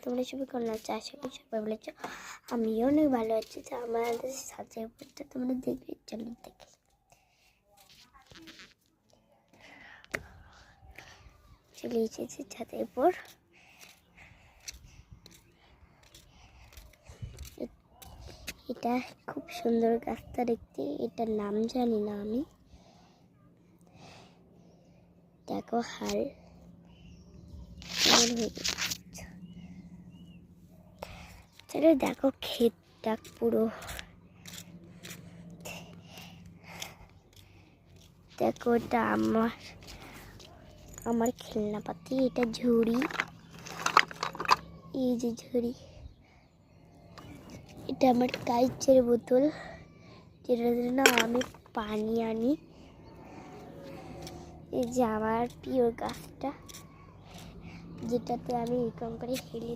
তোমরা সবাই কেমন আছো? আশা করি সবাই ভালো আছো। আমিও অনেক ভালো আছি। তো আমাদের সাথে উপরটা তোমরা দেখবে, চলো দেখি। চলে এসেছি ছাদের উপর। এটা খুব সুন্দর গাছটা দেখতে, এটার নাম জানি না আমি। দেখো হাল চলো দেখো ক্ষেতটা পুরো। দেখো এটা আমার খেলনা পাতি, এটা ঝুড়ি, এই যে ঝুড়ি। এটা আমার কাঁচের বোতল, যেটার জন্য আমি পানি আনি। এই যে আমার প্রিয় গাছটা, যেটাতে আমি এরকম করে হেলে